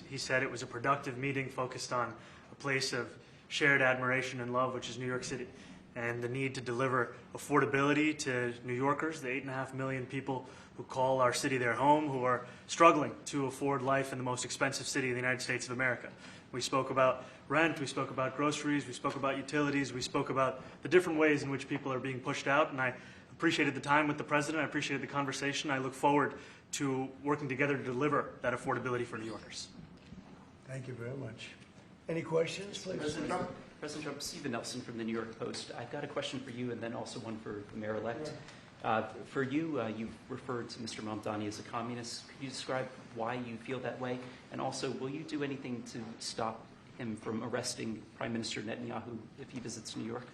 He said it was a productive meeting focused on a place of shared admiration and love, which is New York City, and the need to deliver affordability to New Yorkers, the 8.5 million people who call our city their home, who are struggling to afford life in the most expensive city in the United States of America. We spoke about rent, we spoke about groceries, we spoke about utilities, we spoke about the different ways in which people are being pushed out, and I appreciated the time with the President, I appreciated the conversation. I look forward to working together to deliver that affordability for New Yorkers. Thank you very much. Any questions, please? President Trump, Stephen Nelson from the New York Post. I've got a question for you and then also one for the mayor-elect. For you, you referred to Mr. Mamdani as a communist. Could you describe why you feel that way? And also, will you do anything to stop him from arresting Prime Minister Netanyahu if he visits New York?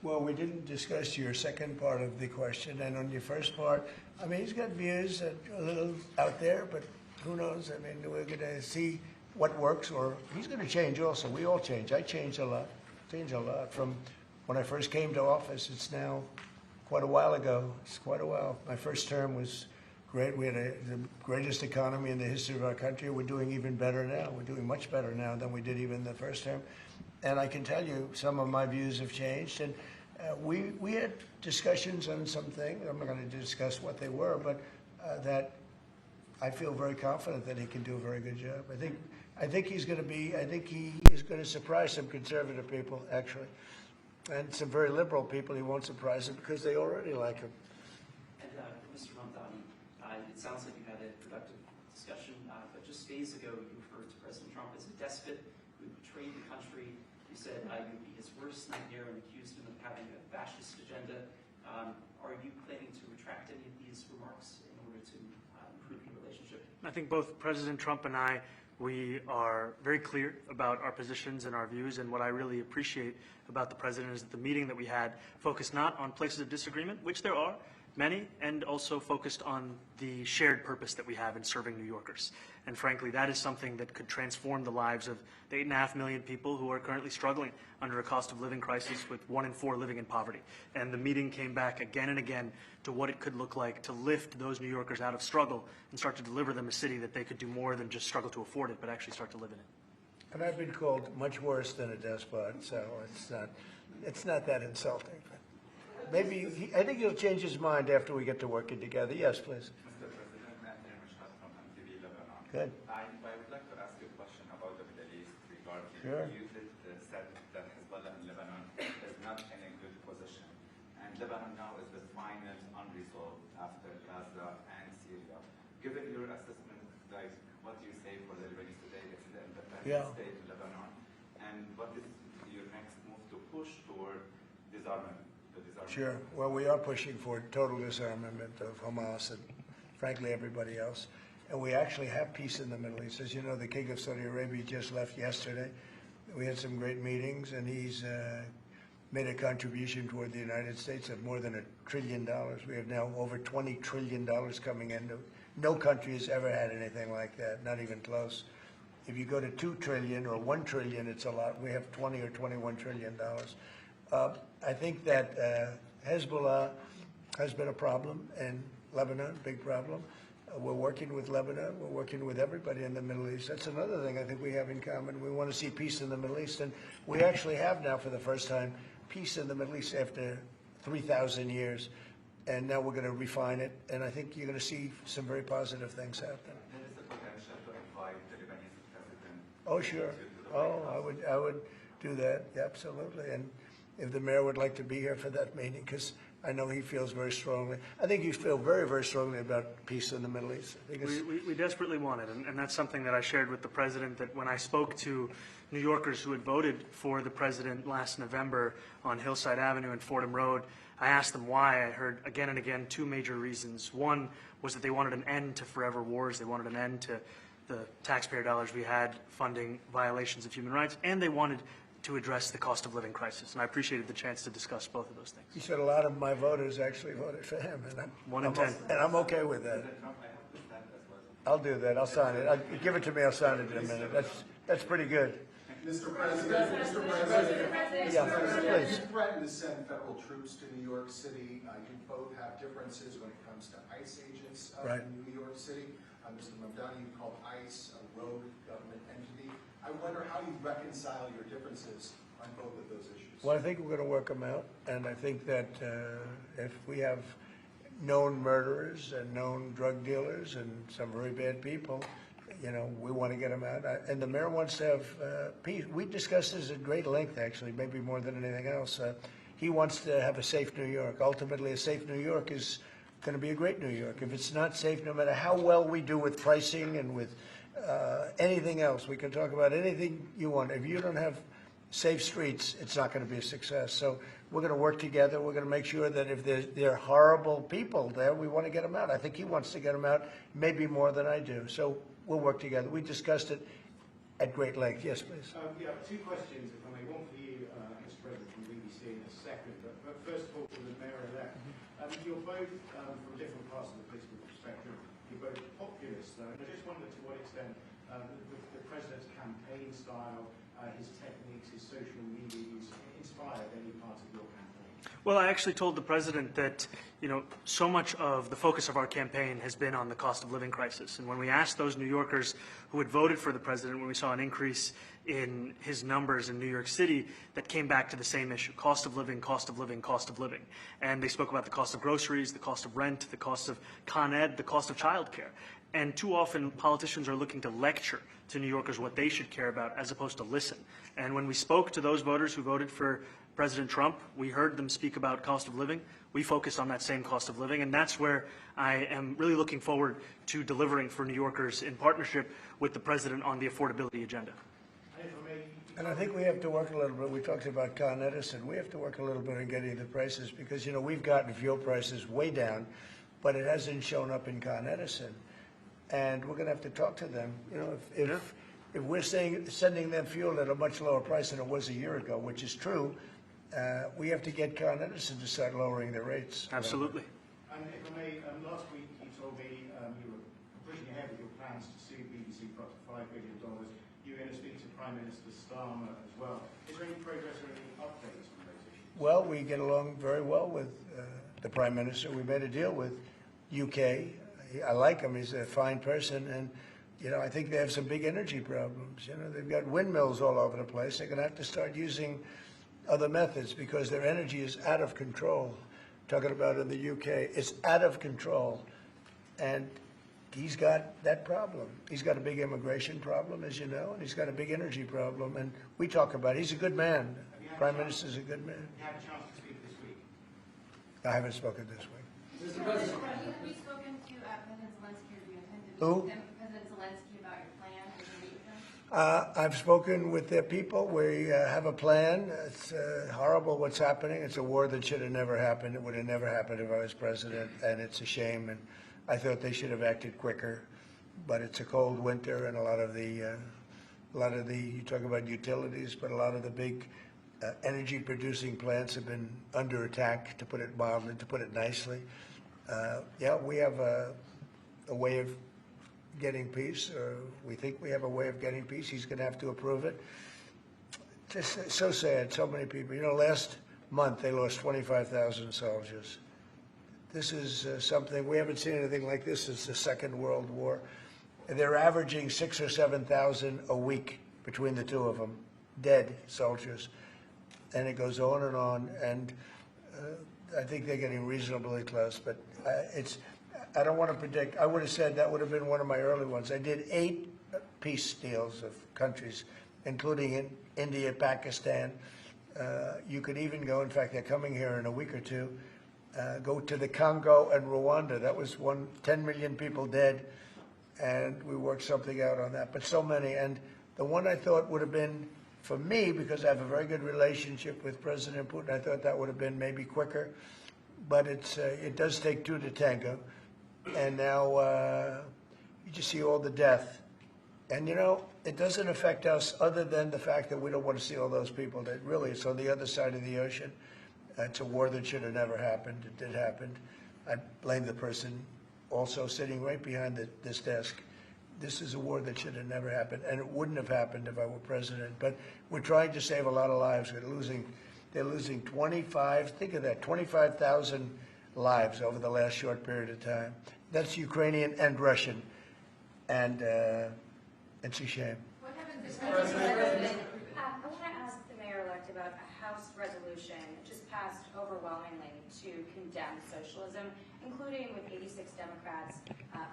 Well, we didn't discuss your second part of the question. And on your first part, I mean, he's got views that are a little out there, but who knows? I mean, we're going to see what works, or he's going to change also. We all change. I changed a lot. From when I first came to office. It's now quite a while ago. It's quite a while. My first term was great. We had the greatest economy in the history of our country. We're doing even better now. We're doing much better now than we did even the first term. And I can tell you some of my views have changed. And we had discussions on some things. I'm not going to discuss what they were, but that I feel very confident that he can do a very good job. I think he is going to surprise some conservative people, actually, and some very liberal people. He won't surprise them because they already like him. And Mr. Mamdani, it sounds like you had a productive discussion, but just days ago you referred to President Trump as a despot who betrayed the country. You said you'd be his worst nightmare and accused him of having a fascist agenda. Are you planning to retract any of these remarks in order to improve the relationship? I think both President Trump and we are very clear about our positions and our views, and what I really appreciate about the President is that the meeting that we had focused not on places of disagreement, which there are many, and also focused on the shared purpose that we have in serving New Yorkers. And frankly, that is something that could transform the lives of the 8.5 million people who are currently struggling under a cost of living crisis, with 1 in 4 living in poverty. And the meeting came back again and again to what it could look like to lift those New Yorkers out of struggle and start to deliver them a city that they could do more than just struggle to afford it, but actually start to live in it. And I've been called much worse than a despot, so it's not that insulting. Maybe I think he'll change his mind after we get to working together. Yes, please. Mr. President, from MTV Lebanon. Good. I would like to ask you a question about the Middle East regarding Sure. you said that Hezbollah in Lebanon is not in a good position, and Lebanon now is the final unresolved after Gaza and Syria. Given your assessment, like what do you say for the Lebanese today? It's the independent state of Lebanon, and what is your next move to push toward disarmament? Sure. Well, we are pushing for total disarmament of Hamas and, frankly, everybody else. And we actually have peace in the Middle East. As you know, the King of Saudi Arabia just left yesterday. We had some great meetings, and he's made a contribution toward the United States of more than $1 trillion. We have now over $20 trillion coming in. No country has ever had anything like that, not even close. If you go to $2 trillion or $1 trillion, it's a lot. We have 20 or $21 trillion. I think that Hezbollah has been a problem in Lebanon, big problem. We're working with Lebanon. We're working with everybody in the Middle East. That's another thing I think we have in common. We want to see peace in the Middle East, and we actually have now, for the first time, peace in the Middle East after 3,000 years. And now we're going to refine it, and I think you're going to see some very positive things happen. There is the potential to invite the Lebanese president. Oh, sure. Oh, I would do that, absolutely. And if the mayor would like to be here for that meeting, because I know he feels very strongly. I think you feel very, very strongly about peace in the Middle East. I think we desperately want it, and that's something that I shared with the President, that when I spoke to New Yorkers who had voted for the President last November on Hillside Avenue and Fordham Road, I asked them why. I heard again and again 2 major reasons. One was that they wanted an end to forever wars. They wanted an end to the taxpayer dollars we had funding violations of human rights, and they wanted to address the cost of living crisis. And I appreciated the chance to discuss both of those things. He said a lot of my voters actually voted for him, and 1 in 10. And I'm okay with that. I'll do that. I'll sign it. Give it to me. I'll sign it in a minute. That's pretty good. Mr. President, Yeah, please. You threatened to send federal troops to New York City. You both have differences when it comes to ICE agents Right. in New York City. Mr. Mamdani, you called ICE a rogue government entity. I wonder how you reconcile your differences on both of those issues. Well, I think we're going to work them out, and I think that if we have known murderers and known drug dealers and some very bad people, you know, we want to get them out. And the mayor wants to have peace. We discussed this at great length, actually, maybe more than anything else. He wants to have a safe New York. Ultimately, a safe New York is going to be a great New York. If it's not safe, no matter how well we do with pricing and with anything else, we can talk about anything you want. If you don't have safe streets, it's not going to be a success. So we're going to work together. We're going to make sure that if there are horrible people there, we want to get them out. I think he wants to get them out, maybe more than I do. So we'll work together. We discussed it at great length. Yes, please. Yeah, two questions, if I may. One for you, Mr. President, from BBC in a second. But first of all, for the mayor-elect. You're both from different parts of the political spectrum. You're both populist, though. And I just wondered to what extent the president's campaign style, his techniques, his social media use inspired any part of your campaign? Well, I actually told the president that, you know, so much of the focus of our campaign has been on the cost of living crisis. And when we asked those New Yorkers who had voted for the president, when we saw an increase in his numbers in New York City, that came back to the same issue: cost of living, cost of living, cost of living. And they spoke about the cost of groceries, the cost of rent, the cost of Con Ed, the cost of childcare. And too often politicians are looking to lecture to New Yorkers what they should care about as opposed to listen. And when we spoke to those voters who voted for President Trump, we heard them speak about cost of living. We focused on that same cost of living, and that's where I am really looking forward to delivering for New Yorkers in partnership with the president on the affordability agenda. And I think we have to work a little bit. We talked about Con Edison. We have to work a little bit on getting the prices because, you know, we've gotten fuel prices way down, but it hasn't shown up in Con Edison. And we're going to have to talk to them. You know, if we're sending them fuel at a much lower price than it was a year ago, which is true, we have to get Con Edison to start lowering their rates. Absolutely. And if I may, last week you told me you were pushing ahead with your plans to sue BBC for up to $5 billion. You were going to speak to Prime Minister Starmer as well. Is there any progress or any updates on those issues? Well, we get along very well with the Prime Minister. We made a deal with UK. I like him. He's a fine person. And, you know, I think they have some big energy problems. You know, they've got windmills all over the place. They're going to have to start using other methods because their energy is out of control. Talking about in the UK, it's out of control. And he's got that problem. He's got a big immigration problem, as you know, and he's got a big energy problem. And we talk about it. He's a good man. Prime Minister's a good man. You had a chance to speak this week. I haven't spoken this week. Mr. President, have you spoken to President Zelensky, or do you intend to Who? President Zelensky about your plan as you meet with him? I've spoken with their people. We have a plan. It's horrible what's happening. It's a war that should have never happened. It would have never happened if I was president, and it's a shame. And I thought they should have acted quicker. But it's a cold winter, and a lot of the you talk about utilities, but a lot of the big energy-producing plants have been under attack, to put it mildly, to put it nicely. Yeah, we have a way of getting peace, or we think we have a way of getting peace. He's going to have to approve it. Just so sad, so many people. You know, last month they lost 25,000 soldiers. This is something, we haven't seen anything like this since the Second World War. They're averaging 6,000 or 7,000 a week between the two of them, dead soldiers. And it goes on, and I think they're getting reasonably close, but I don't want to predict. I would have said that would have been one of my early ones. I did 8 peace deals of countries, including in India, Pakistan. You could even go, in fact, they're coming here in a week or two, go to the Congo and Rwanda. That was 10 million people dead, and we worked something out on that. But so many, and the one I thought would have been, for me, because I have a very good relationship with President Putin, I thought that would have been maybe quicker. But it does take 2 to tango. And now you just see all the death. And, you know, it doesn't affect us other than the fact that we don't want to see all those people that really, it's on the other side of the ocean. It's a war that should have never happened. It did happen. I blame the person also sitting right behind this desk. This is a war that should have never happened, and it wouldn't have happened if I were president. But we're trying to save a lot of lives. They're losing 25, think of that, 25,000 lives over the last short period of time. That's Ukrainian and Russian. and it's a shame. What happens if President? I want to ask the mayor-elect about a House resolution just passed overwhelmingly to condemn socialism, including with 86 Democrats,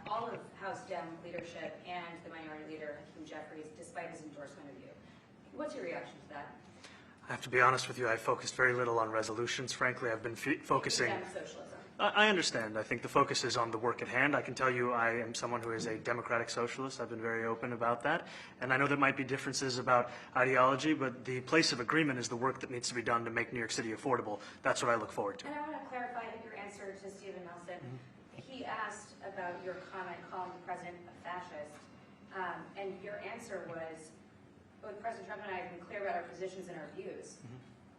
all of House Dem leadership, and the minority leader, Hakeem Jeffries, despite his endorsement of you. What's your reaction to that? I have to be honest with you, I focused very little on resolutions. Frankly, I've been focusing. Condemn socialism. I understand. I think the focus is on the work at hand. I can tell you I am someone who is a democratic socialist. I've been very open about that. And I know there might be differences about ideology, but the place of agreement is the work that needs to be done to make New York City affordable. That's what I look forward to. And I want to clarify your answer to Stephen Nelson. He asked about your comment calling the president a fascist, and your answer was, both President Trump and I have been clear about our positions and our views.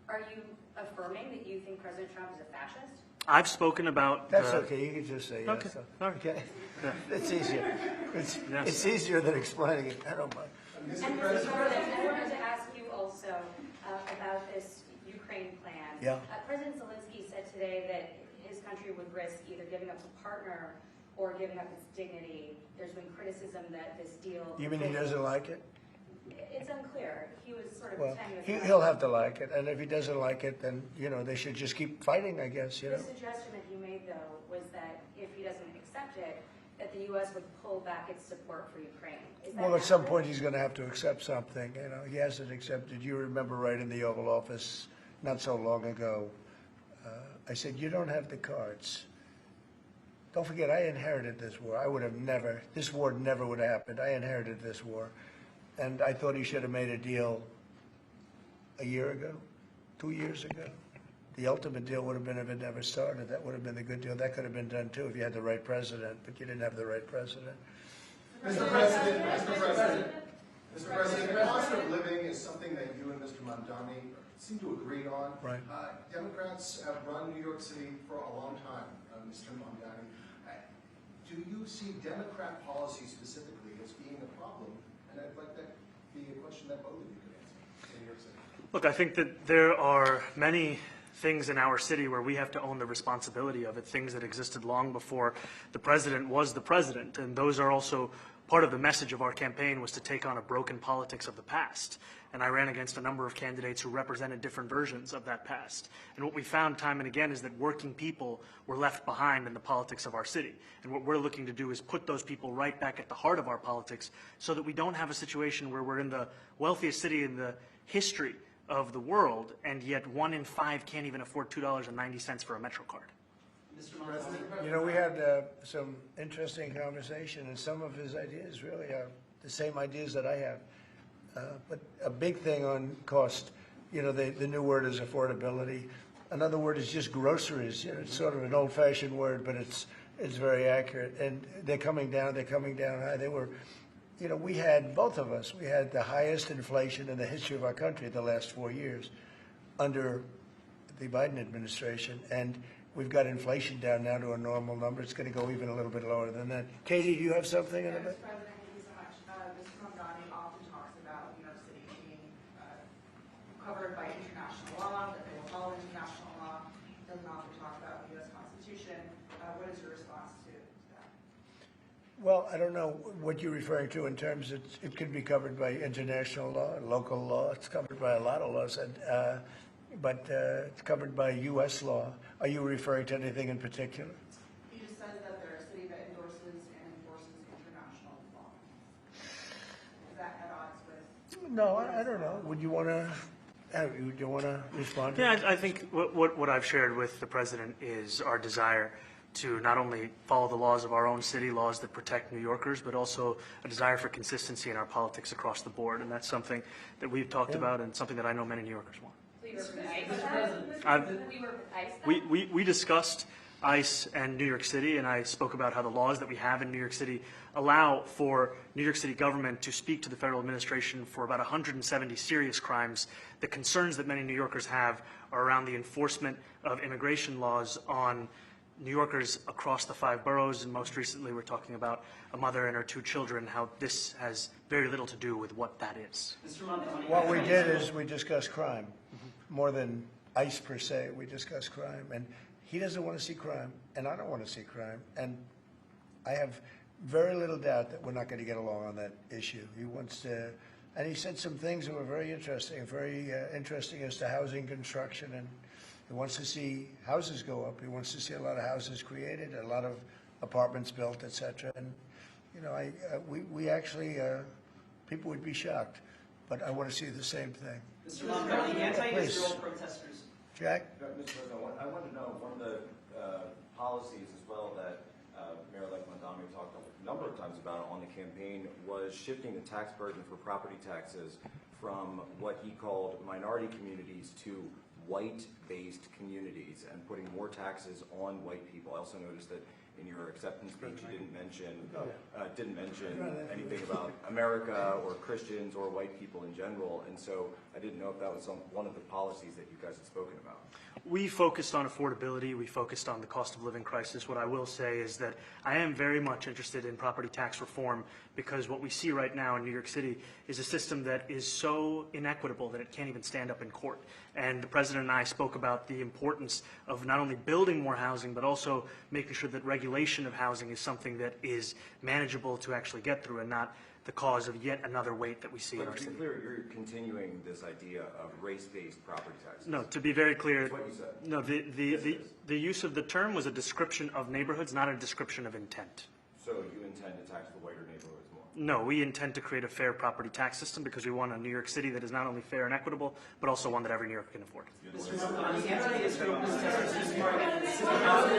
Are you affirming that you think President Trump is a fascist? I've spoken about. That's okay. You can just say yes. Okay. All right. Okay. Yeah. It's easier. It's, Yes. it's easier than explaining it. I don't mind. And Mr. President, I wanted to ask you also about this Ukraine plan. Yeah. President Zelensky said today that his country would risk either giving up a partner or giving up its dignity. There's been criticism that this deal. You mean he doesn't like it? It's unclear. He was sort of Well, pretending. he'll have to like it, and if he doesn't like it, then, you know, they should just keep fighting, I guess, you know. The suggestion that he made, though, was that if he doesn't accept it, that the U.S. would pull back its support for Ukraine. Is that Well, at some accurate? point, he's going to have to accept something, you know. He hasn't accepted. You remember right in the Oval Office, not so long ago, I said, you don't have the cards. Don't forget, I inherited this war. I would have never, this war never would have happened. I inherited this war. And I thought he should have made a deal a year ago, 2 years ago. The ultimate deal would have been if it never started. That would have been the good deal. That could have been done too if you had the right president, but you didn't have the right president. Mr. President, Mr. President, cost of living is something that you and Mr. Mamdani seem to agree on. Right. Democrats have run New York City for a long time, Mr. Mamdani. Do you see Democrat policy specifically as being a problem? And I'd like that to be a question that both of you could answer in New York City. Look, I think that there are many things in our city where we have to own the responsibility of it, things that existed long before the president was the president. And those are also part of the message of our campaign, was to take on a broken politics of the past. And I ran against a number of candidates who represented different versions of that past. And what we found time and again is that working people were left behind in the politics of our city. And what we're looking to do is put those people right back at the heart of our politics so that we don't have a situation where we're in the wealthiest city in the history of the world, and yet 1 in 5 can't even afford $2.90 for a Metro card. Mr. Mamdani? You know, we had some interesting conversation, and some of his ideas really are the same ideas that I have. But a big thing on cost, you know, the new word is affordability. Another word is just groceries. You know, it's sort of an old-fashioned word, but it's very accurate. And they're coming down high. They were, you know, we had, both of us, we had the highest inflation in the history of our country the last 4 years under the Biden administration. And we've got inflation down now to a normal number. It's going to go even a little bit lower than that. Katie, do you have something in a bit? Mr. President, thank you so much. Mr. Mamdani often talks about New York City being covered by international law, that they will follow international law. Doesn't often talk about the U.S. Constitution. What is your response to that? Well, I don't know what you're referring to in terms of it could be covered by international law, local law. It's covered by a lot of laws, but it's covered by U.S. law. Are you referring to anything in particular? He just says that they're a city that endorses and enforces international law. Is that at odds with? No, I don't know. Would you want to? Do you want to respond? To Yeah, that? I think what I've shared with the president is our desire to not only follow the laws of our own city, laws that protect New Yorkers, but also a desire for consistency in our politics across the board. And that's something that we've talked about and something that I know many New Yorkers want. We were with ICE. We were with ICE. We discussed ICE and New York City, and I spoke about how the laws that we have in New York City allow for New York City government to speak to the federal administration for about 170 serious crimes. The concerns that many New Yorkers have are around the enforcement of immigration laws on New Yorkers across the 5 boroughs, and most recently we're talking about a mother and her 2 children, how this has very little to do with what that is. Mr. Mamdani? What we did is we discussed crime, more than ICE per se. We discussed crime, and he doesn't want to see crime, and I don't want to see crime. And I have very little doubt that we're not going to get along on that issue. He wants to, and he said some things that were very interesting as to housing construction, and he wants to see houses go up. He wants to see a lot of houses created, a lot of apartments built, et cetera. And, you know, we actually, people would be shocked, but I want to see the same thing. Mr. Mamdani, anti-Israel protesters. Jack? Mr. President, I wanted to know, one of the policies as well that Mayor-elect Mamdani talked a number of times about on the campaign was shifting the tax burden for property taxes from what he called minority communities to white-based communities and putting more taxes on white people. I also noticed that in your acceptance speech you didn't mention anything about America or Christians or white people in general, and so I didn't know if that was one of the policies that you guys had spoken about. We focused on affordability. We focused on the cost of living crisis. What I will say is that I am very much interested in property tax reform because what we see right now in New York City is a system that is so inequitable that it can't even stand up in court. And the President and I spoke about the importance of not only building more housing, but also making sure that regulation of housing is something that is manageable to actually get through and not the cause of yet another weight that we see in our But to city. be clear, you're continuing this idea of race-based property taxes. No, to be very clear, That's what you said. no, the use of the term was a description of neighborhoods, not a description of intent. So you intend to tax the whiter neighborhoods more? No, we intend to create a fair property tax system because we want a New York City that is not only fair and equitable, but also one that every New Yorker can afford. Mr. Mamdani, anti-Israel protesters just targeted synagogue.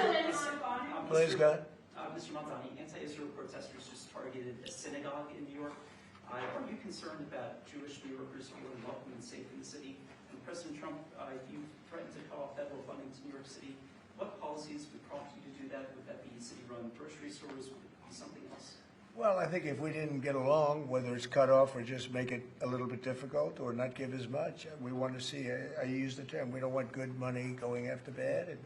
Please, go ahead. Mr. Mamdani, anti-Israel protesters just targeted a synagogue in New York. Are you concerned about Jewish New Yorkers feeling welcome and safe in the city? And President Trump, you threatened to cut off federal funding to New York City. What policies would prompt you to do that? Would that be city-run grocery stores? Would it be something else? Well, I think if we didn't get along, whether it's cut off or just make it a little bit difficult or not give as much, we want to see, I use the term, we don't want good money going after bad. And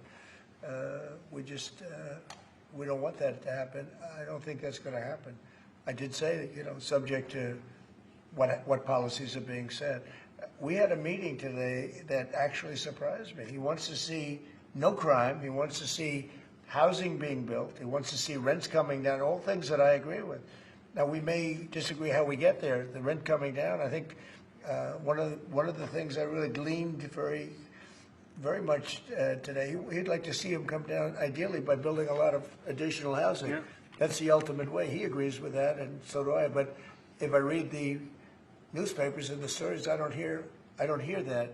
we don't want that to happen. I don't think that's going to happen. I did say that, subject to what policies are being said. We had a meeting today that actually surprised me. He wants to see no crime. He wants to see housing being built. He wants to see rents coming down, all things that I agree with. Now, we may disagree how we get there, the rent coming down. I think one of the things I really gleaned very much today, he'd like to see him come down, ideally, by building a lot of additional housing. Yeah. That's the ultimate way. He agrees with that, and so do I. But if I read the newspapers and the stories, I don't hear that.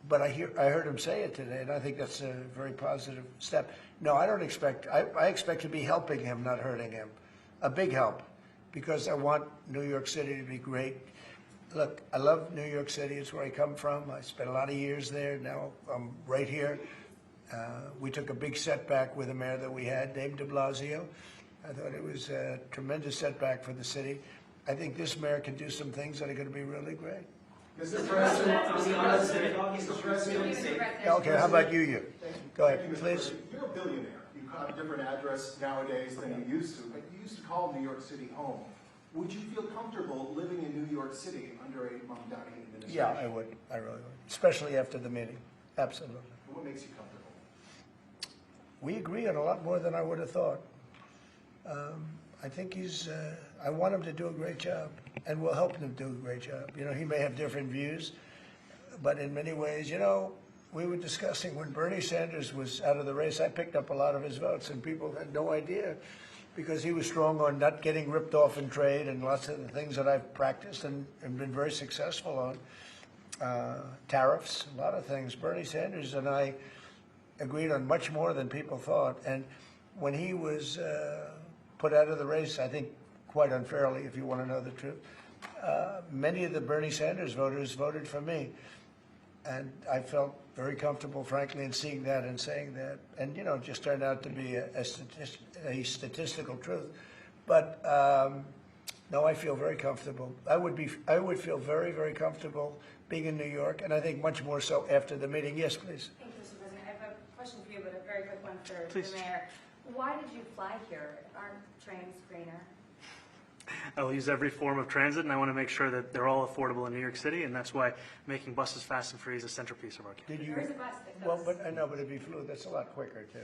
But I heard him say it today, and I think that's a very positive step. No, I don't expect. I expect to be helping him, not hurting him. A big help, because I want New York City to be great. Look, I love New York City. It's where I come from. I spent a lot of years there. Now I'm right here. We took a big setback with the mayor that we had, Dave de Blasio. I thought it was a tremendous setback for the city. I think this mayor can do some things that are going to be really great. Mr. President, Mr. President. Okay, how about you? Go ahead, please. You're a billionaire. You have a different address nowadays than you used to, but you used to call New York City home. Would you feel comfortable living in New York City under a Mamdani administration? Yeah, I would. I really would. Especially after the meeting. Absolutely. What makes you comfortable? We agree on a lot more than I would have thought. I think I want him to do a great job, and we'll help him do a great job. He may have different views, but in many ways, we were discussing when Bernie Sanders was out of the race, I picked up a lot of his votes, and people had no idea, because he was strong on not getting ripped off in trade and lots of the things that I've practiced and been very successful on. Tariffs, a lot of things. Bernie Sanders and I agreed on much more than people thought. And when he was put out of the race, I think quite unfairly, if you want to know the truth, many of the Bernie Sanders voters voted for me. And I felt very comfortable, frankly, in seeing that and saying that. And, it just turned out to be a statistical truth. But, no, I feel very comfortable. I would feel very, very comfortable being in New York, and I think much more so after the meeting. Yes, please. Thank you, Mr. President. I have a question for you, but a very quick one for Please. the mayor. Why did you fly here? Aren't trains greener? I will use every form of transit, and I want to make sure that they're all affordable in New York City, and that's why making buses fast and free is a centerpiece of our campaign. Did you? There is a bus that Well, goes. but I know, but if he flew, that's a lot quicker too.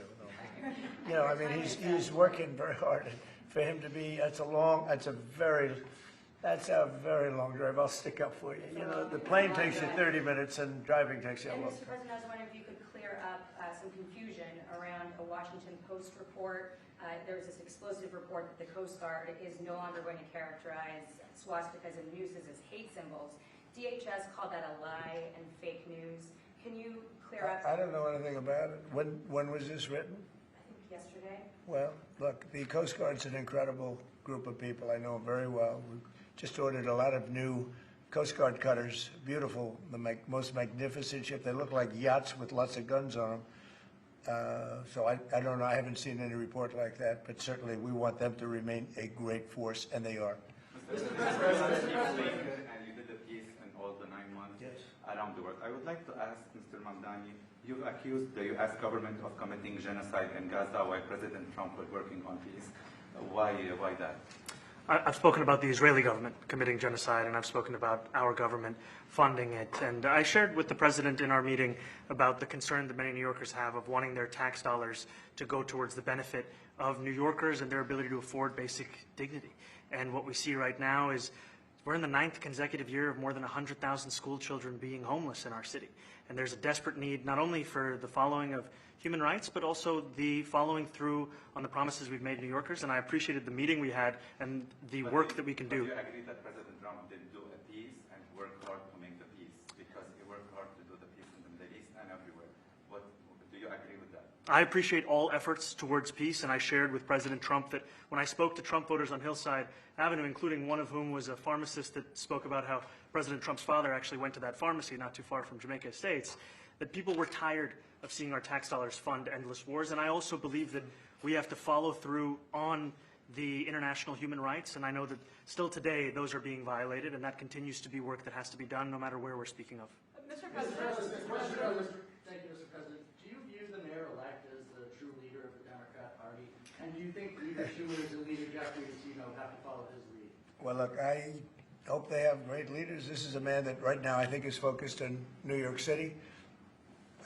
He's working very hard. for him to be, that's a very long drive. I'll stick up for you. You know, the plane takes you 30 minutes and driving takes you a And long Mr. time. President, I was wondering if you could clear up some confusion around a Washington Post report. There was this explosive report that the Coast Guard is no longer going to characterize swastikas and nooses as hate symbols. DHS called that a lie and fake news. Can you clear up? I don't know anything about it. When was this written? I think yesterday. Well, look, the Coast Guard's an incredible group of people. I know them very well. We just ordered a lot of new Coast Guard cutters, beautiful, the most magnificent ship. They look like yachts with lots of guns on them. So I don't know, I haven't seen any report like that, but certainly we want them to remain a great force, and they are. Mr. President, and you did a piece in all the 9 months around the world. I would like to ask Mr. Mamdani, you accused the U.S. government of committing genocide in Gaza while President Trump was working on peace. Why that? I've spoken about the Israeli government committing genocide, and I've spoken about our government funding it. And I shared with the president in our meeting about the concern that many New Yorkers have of wanting their tax dollars to go towards the benefit of New Yorkers and their ability to afford basic dignity. And what we see right now is we're in the 9th consecutive year of more than 100,000 school children being homeless in our city. And there's a desperate need not only for the following of human rights, but also the following through on the promises we've made to New Yorkers. And I appreciated the meeting we had and the work that we can do. Do you agree that President Trump did do a peace and work hard to make the peace? Because he worked hard to do the peace in the Middle East and everywhere. Do you agree with that? I appreciate all efforts towards peace, and I shared with President Trump that when I spoke to Trump voters on Hillside Avenue, including one of whom was a pharmacist that spoke about how President Trump's father actually went to that pharmacy not too far from Jamaica Estates, that people were tired of seeing our tax dollars fund endless wars. And I also believe that we have to follow through on the international human rights, and I know that still today those are being violated, and that continues to be work that has to be done no matter where we're speaking of. Mr. Thank President. you, Mr. President. Do you view the mayor-elect as the true leader of the Democrat Party? And do you think Leader Schumer's and Leader Jeffries, have to follow his lead? Well, look, I hope they have great leaders. This is a man that right now I think is focused on New York City.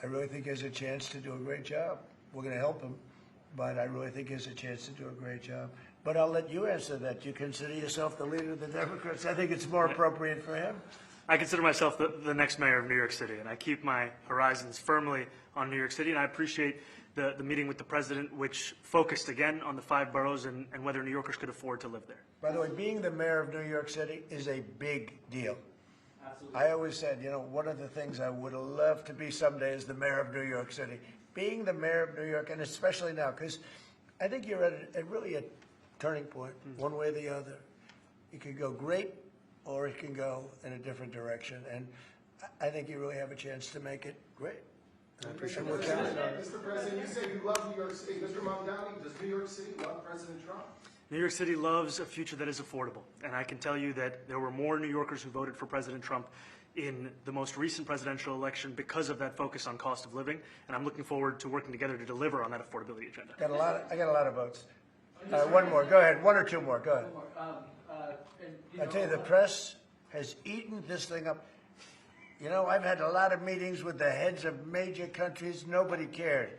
I really think he has a chance to do a great job. We're going to help him, but I really think he has a chance to do a great job. But I'll let you answer that. You consider yourself the leader of the Democrats. I think it's more appropriate for him. I consider myself the next mayor of New York City, and I keep my horizons firmly on New York City, and I appreciate the meeting with the president, which focused again on the 5 boroughs and whether New Yorkers could afford to live there. By the way, being the mayor of New York City is a big deal. Absolutely. I always said, one of the things I would love to be someday is the mayor of New York City. Being the mayor of New York, and especially now, because I think you're at really a turning point, one way or the other. It could go great, or it can go in a different direction. And I think you really have a chance to make it great. I appreciate what you're saying. Mr. President, you say you love New York City. Mr. Mamdani, does New York City love President Trump? New York City loves a future that is affordable, and I can tell you that there were more New Yorkers who voted for President Trump in the most recent presidential election because of that focus on cost of living, and I'm looking forward to working together to deliver on that affordability agenda. I got a lot of votes. One more. Go ahead. 1 or 2 more. Go ahead. I tell you, the press has eaten this thing up. I've had a lot of meetings with the heads of major countries. Nobody cared.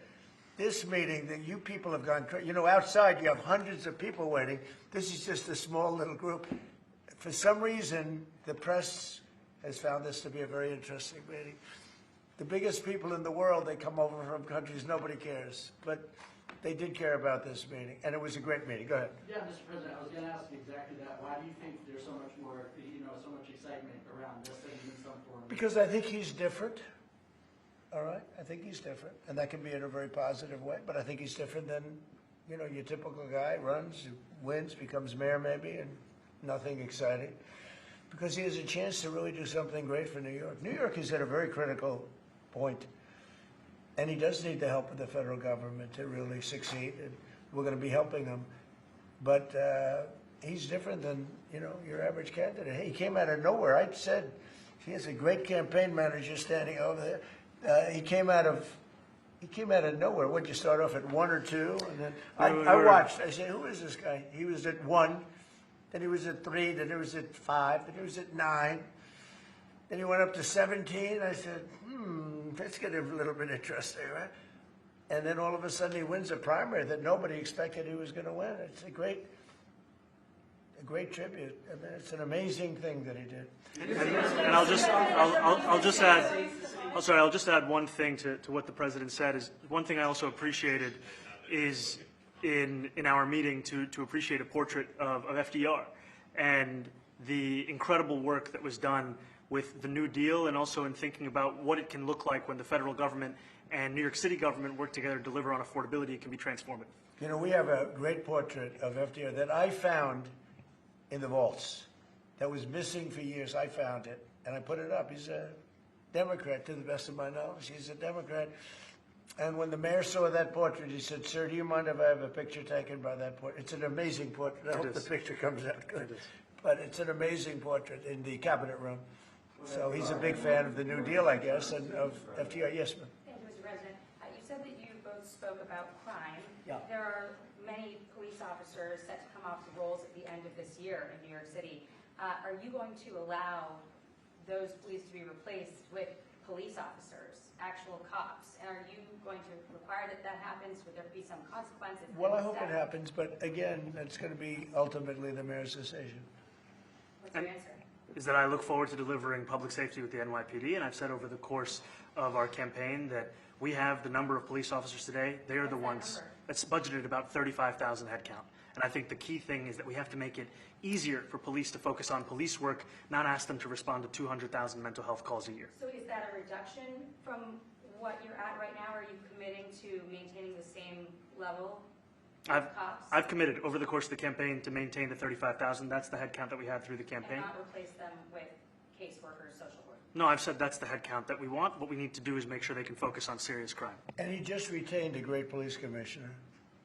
This meeting that you people have gone crazy. Outside you have hundreds of people waiting. This is just a small little group. For some reason, the press has found this to be a very interesting meeting. The biggest people in the world, they come over from countries nobody cares. But they did care about this meeting, and it was a great meeting. Go ahead. Yeah, Mr. President, I was going to ask you exactly that. Why do you think there's so much more, so much excitement around this than in some form? Because I think he's different. All right? I think he's different, and that can be in a very positive way, but I think he's different than, your typical guy, runs, wins, becomes mayor maybe, and nothing exciting. Because he has a chance to really do something great for New York. New York is at a very critical point, and he does need the help of the federal government to really succeed, and we're going to be helping him. But he's different than, your average candidate. He came out of nowhere. I said he has a great campaign manager standing over there. He came out of nowhere. What'd you start off at 1 or 2? And then I watched. I said, who is this guy? He was at 1, then he was at 3, then he was at 5, then he was at 9. Then he went up to 17. I said, that's getting a little bit interesting, right? And then all of a sudden he wins a primary that nobody expected he was going to win. It's a great a great tribute. I mean, it's an amazing thing that he did. And I'll just add one thing to what the president said. Is one thing I also appreciated is in our meeting to appreciate a portrait of FDR and the incredible work that was done with the New Deal, and also in thinking about what it can look like when the federal government and New York City government work together to deliver on affordability. It can be transformative. You know, we have a great portrait of FDR that I found in the vaults that was missing for years. I found it, and I put it up. He's a Democrat, to the best of my knowledge. He's a Democrat. And when the mayor saw that portrait, he said, "Sir, do you mind if I have a picture taken by that portrait?" It's an amazing portrait. I hope the picture comes out good. But it's an amazing portrait in the cabinet room. So he's a big fan of the New Deal, I guess, and of FDR. Yes, ma'am. Thank you, Mr. President. You said that you both spoke about crime. Yeah. There are many police officers set to come off the rolls at the end of this year in New York City. Are you going to allow those police to be replaced with police officers, actual cops? And are you going to require that that happens? Would there be some consequences? Well, I hope it happens, but again, that's going to be ultimately the mayor's decision. What's your answer? Is that I look forward to delivering public safety with the NYPD, and I've said over the course of our campaign that we have the number of police officers today. They are the ones that's budgeted about 35,000 headcount. And I think the key thing is that we have to make it easier for police to focus on police work, not ask them to respond to 200,000 mental health calls a year. So is that a reduction from what you're at right now? Are you committing to maintaining the same level of cops? I've committed over the course of the campaign to maintain the 35,000. That's the headcount that we had through the campaign. And not replace them with caseworkers, social work? No, I've said that's the headcount that we want. What we need to do is make sure they can focus on serious crime. And he just retained a great police commissioner,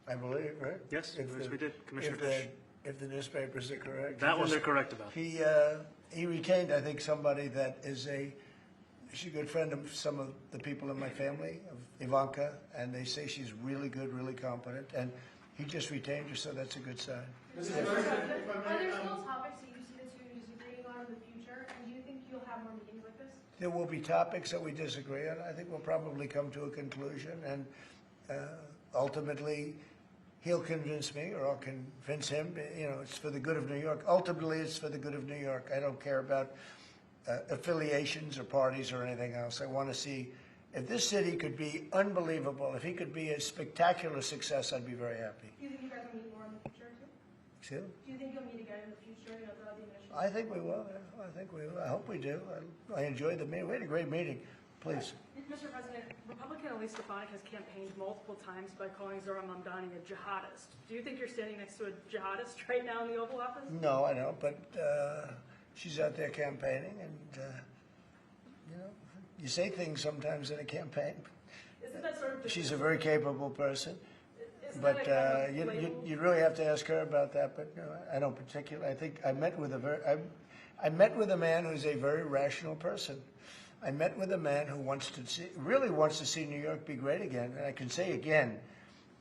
I believe, right? Yes, we did, Commissioner if Fish. If the newspapers are correct. That one they're correct about. He retained, I think, somebody that is she's a good friend of some of the people in my family, of Ivanka, and they say she's really good, really competent, and he just retained her, so that's a good sign. Are there still topics that you see the two of you agreeing on in the future, and do you think you'll have more meetings like this? There will be topics that we disagree on. I think we'll probably come to a conclusion, and ultimately, he'll convince me, or I'll convince him. You know, it's for the good of New York. Ultimately, it's for the good of New York. I don't care about affiliations or parties or anything else. I want to see if this city could be unbelievable. If he could be a spectacular success, I'd be very happy. Do you think you guys will meet more in the future, too? Excuse me? Do you think you'll meet again in the future, throughout the initiative? I think we will. Yeah. I think we will. I hope we do. I enjoyed the meeting. We had a great meeting. Please. Mr. President, Republican Elise Stefanik has campaigned multiple times by calling Zohran Mamdani a jihadist. Do you think you're standing next to a jihadist right now in the Oval Office? No, I don't, but she's out there campaigning, and, you know, you say things sometimes in a campaign. Isn't that sort of She's a very capable person, isn't but that a kind of label? you really have to ask her about that, but no, I don't particularly. I think I met with I met with a man who's a very rational person. I met with a man who really wants to see New York be great again. And I can say again,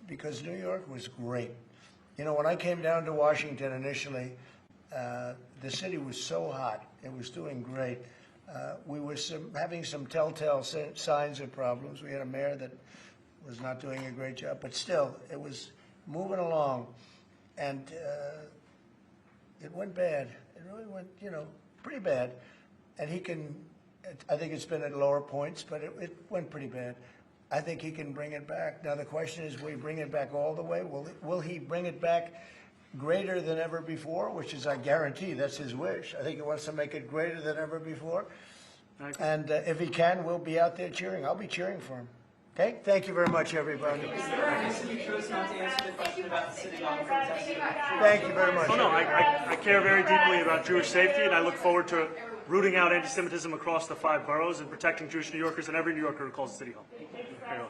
because New York was great. You know, when I came down to Washington initially, the city was so hot. It was doing great. We were having some telltale signs of problems. We had a mayor that was not doing a great job, but still, it was moving along. And it went bad. It really went, you know, pretty bad. And I think it's been at lower points, but it went pretty bad. I think he can bring it back. Now, the question is, will he bring it back all the way? Will he bring it back greater than ever before, which is, I guarantee, that's his wish. I think he wants to make it greater than ever before. And if he can, we'll be out there cheering. I'll be cheering for him. Okay? Thank you very much, everybody. You chose not to answer the question about the city hall. Thank you very much. Oh, no, I care very deeply about Jewish safety, and I look forward to rooting out anti-Semitism across the 5 boroughs and protecting Jewish New Yorkers and every New Yorker who calls the city home. Very well.